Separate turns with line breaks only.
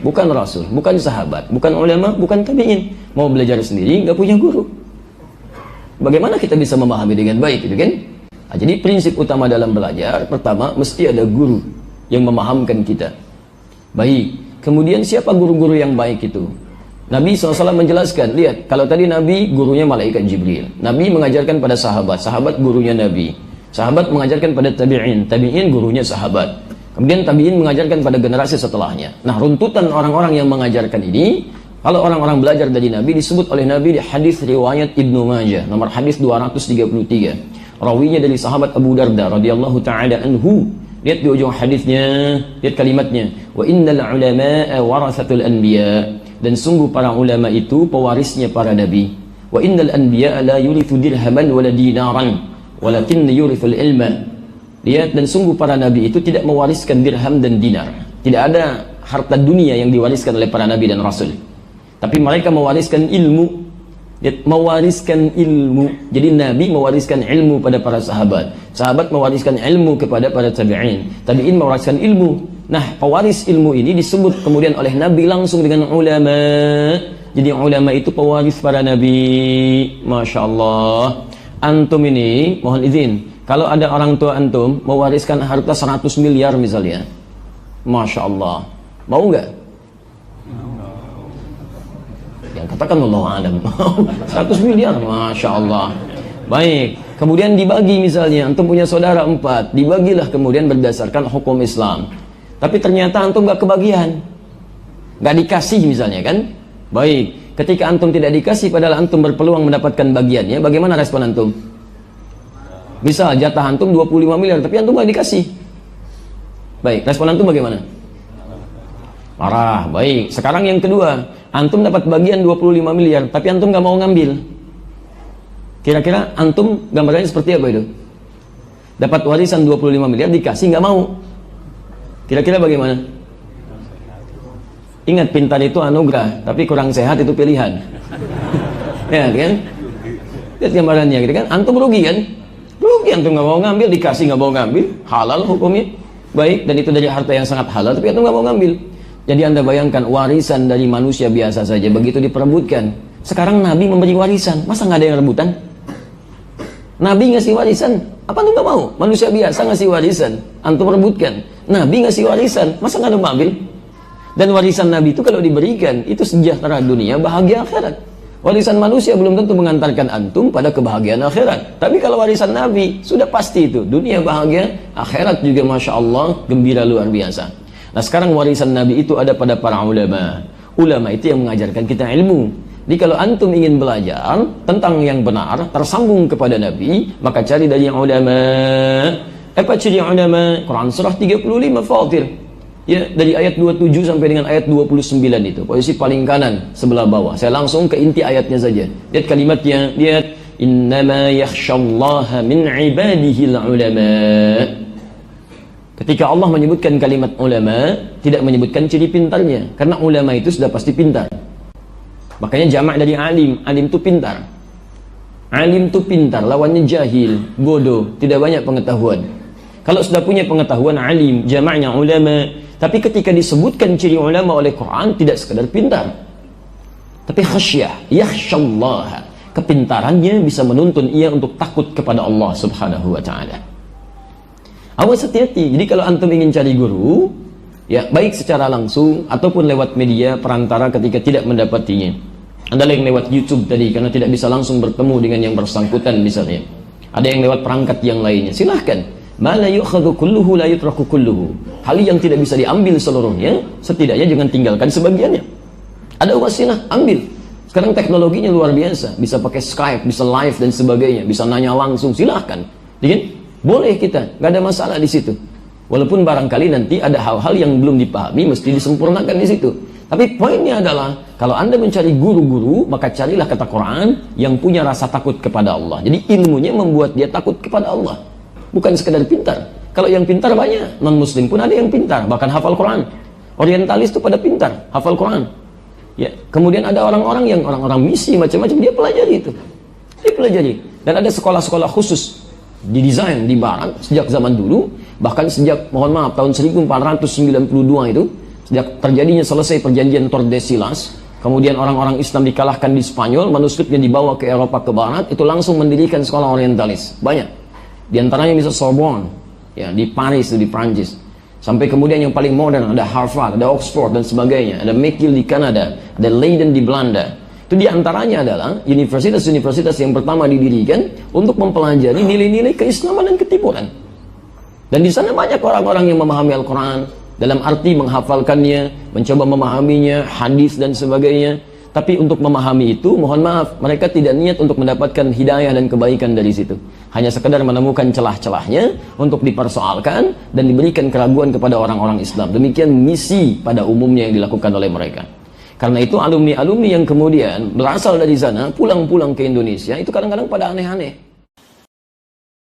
bukan rasul, bukan sahabat, bukan ulama, bukan tabi'in. Mau belajar sendiri, nggak punya guru. Bagaimana kita bisa memahami dengan baik, gitu kan? Nah, jadi prinsip utama dalam belajar, pertama, mesti ada guru yang memahamkan kita. Baik, kemudian siapa guru-guru yang baik itu? Nabi SAW menjelaskan, lihat, kalau tadi Nabi gurunya malaikat Jibril. Nabi mengajarkan pada sahabat, sahabat gurunya Nabi. Sahabat mengajarkan pada tabi'in, tabi'in gurunya sahabat. Kemudian tabi'in mengajarkan pada generasi setelahnya. Nah, runtutan orang-orang yang mengajarkan ini, kalau orang-orang belajar dari Nabi, disebut oleh Nabi di hadis riwayat Ibnu Majah, nomor hadis 233. Rawinya dari sahabat Abu Darda radhiyallahu taala anhu. Lihat di ujung hadisnya, lihat kalimatnya, wa innal ulama'a warathatul anbiya, dan sungguh para ulama itu pewarisnya para nabi. Wa innal anbiya la yurithu dirhaman wala dinaran, walakin yurithul ilma. Lihat, dan sungguh para nabi itu tidak mewariskan dirham dan dinar. Tidak ada harta dunia yang diwariskan oleh para nabi dan rasul, tapi mereka mewariskan ilmu. Mewariskan ilmu. Jadi Nabi mewariskan ilmu pada para sahabat, sahabat mewariskan ilmu kepada para tabi'in, tabi'in mewariskan ilmu. Nah, pewaris ilmu ini disebut kemudian oleh Nabi langsung dengan ulama. Jadi ulama itu pewaris para nabi. Masya Allah. Antum ini, mohon izin, kalau ada orang tua antum mewariskan harta 100 miliar misalnya, Masya Allah, mau nggak? Yang katakan Allah alam. 100 miliar, Masya Allah. Baik, kemudian dibagi misalnya, antum punya saudara 4, dibagilah kemudian berdasarkan hukum Islam. Tapi ternyata antum gak kebagian, gak dikasih misalnya kan. Baik, ketika antum tidak dikasih padahal antum berpeluang mendapatkan bagiannya, bagaimana respon antum? Misal jatah antum 25 miliar tapi antum gak dikasih. Baik, respon antum bagaimana? Marah. Baik, sekarang yang kedua, antum dapat bagian 25 miliar tapi antum gak mau ngambil. Kira-kira antum gambarannya seperti apa itu? Dapat warisan 25 miliar dikasih gak mau. Kira-kira bagaimana? Ingat, pintar itu anugerah, tapi kurang sehat itu pilihan. Ya kan? Lihat gambarannya gitu kan? Antum rugi kan? Rugi, antum gak mau ngambil, dikasih gak mau ngambil. Halal hukumnya. Baik, dan itu dari harta yang sangat halal tapi antum gak mau ngambil. Jadi anda bayangkan warisan dari manusia biasa saja begitu diperebutkan. Sekarang Nabi memberi warisan, masa nggak ada yang rebutan? Nabi ngasih warisan, apa tuh nggak mau? Manusia biasa ngasih warisan, antum merebutkan. Nabi ngasih warisan, masa nggak ada yang ambil? Dan warisan Nabi itu kalau diberikan, itu sejahtera dunia, bahagia akhirat. Warisan manusia belum tentu mengantarkan antum pada kebahagiaan akhirat. Tapi kalau warisan Nabi, sudah pasti itu, dunia bahagia, akhirat juga Masya Allah, gembira luar biasa. Nah, sekarang warisan Nabi itu ada pada para ulama. Ulama itu yang mengajarkan kita ilmu. Jadi kalau antum ingin belajar tentang yang benar, tersambung kepada Nabi, maka cari dari yang ulama. Apa ciri ulama? Quran surah 35 Fatir. Ya, dari ayat 27 sampai dengan ayat 29 itu. Posisi paling kanan sebelah bawah. Saya langsung ke inti ayatnya saja. Lihat kalimatnya, lihat innama yakhsyallaha min ibadihil ulama. Ketika Allah menyebutkan kalimat ulama, tidak menyebutkan ciri pintarnya, karena ulama itu sudah pasti pintar. Makanya jamak dari alim, alim itu pintar. Alim itu pintar, lawannya jahil, bodoh, tidak banyak pengetahuan. Kalau sudah punya pengetahuan alim, jamaknya ulama. Tapi ketika disebutkan ciri ulama oleh Quran, tidak sekadar pintar, tapi khasyah, yakhsyallaha. Kepintarannya bisa menuntun ia untuk takut kepada Allah Subhanahu wa ta'ala. Awas, hati-hati. Jadi kalau antum ingin cari guru, ya baik secara langsung ataupun lewat media perantara ketika tidak mendapatinya. Ada yang lewat YouTube tadi karena tidak bisa langsung bertemu dengan yang bersangkutan misalnya. Ada yang lewat perangkat yang lainnya. Silahkan. Ma la yu'khadhu kulluhu la yutraku kulluhu. Hal yang tidak bisa diambil seluruhnya, setidaknya jangan tinggalkan sebagiannya. Ada wasilah, ambil. Sekarang teknologinya luar biasa, bisa pakai Skype, bisa live dan sebagainya, bisa nanya langsung, silahkan. Jadi boleh kita, nggak ada masalah di situ. Walaupun barangkali nanti ada hal-hal yang belum dipahami, mesti disempurnakan di situ. Tapi poinnya adalah, kalau anda mencari guru-guru, maka carilah kata Quran yang punya rasa takut kepada Allah. Jadi ilmunya membuat dia takut kepada Allah, bukan sekedar pintar. Kalau yang pintar banyak, non-muslim pun ada yang pintar, bahkan hafal Quran. Orientalis itu pada pintar, hafal Quran. Ya, kemudian ada orang-orang yang orang-orang misi macam-macam, dia pelajari itu. Dia pelajari. Dan ada sekolah-sekolah khusus didesain di barat sejak zaman dulu, bahkan sejak mohon maaf tahun 1492 itu Sejak terjadinya selesai perjanjian Tordesillas, kemudian orang-orang Islam dikalahkan di Spanyol, manuskripnya dibawa ke Eropa ke Barat, itu langsung mendirikan sekolah orientalis. Banyak. Di antaranya bisa Sorbonne, ya, di Paris, di Prancis. Sampai kemudian yang paling modern, ada Harvard, ada Oxford, dan sebagainya. Ada McGill di Kanada, ada Leiden di Belanda. Itu diantaranya adalah universitas-universitas yang pertama didirikan untuk mempelajari nilai-nilai keislaman dan ketimuran. Dan di sana banyak orang-orang yang memahami Al-Quran, dalam arti menghafalkannya, mencoba memahaminya, hadis dan sebagainya. Tapi untuk memahami itu, mohon maaf, mereka tidak niat untuk mendapatkan hidayah dan kebaikan dari situ. Hanya sekedar menemukan celah-celahnya untuk dipersoalkan dan diberikan keraguan kepada orang-orang Islam. Demikian misi pada umumnya yang dilakukan oleh mereka. Karena itu alumni-alumni yang kemudian berasal dari sana, pulang-pulang ke Indonesia, itu kadang-kadang pada aneh-aneh.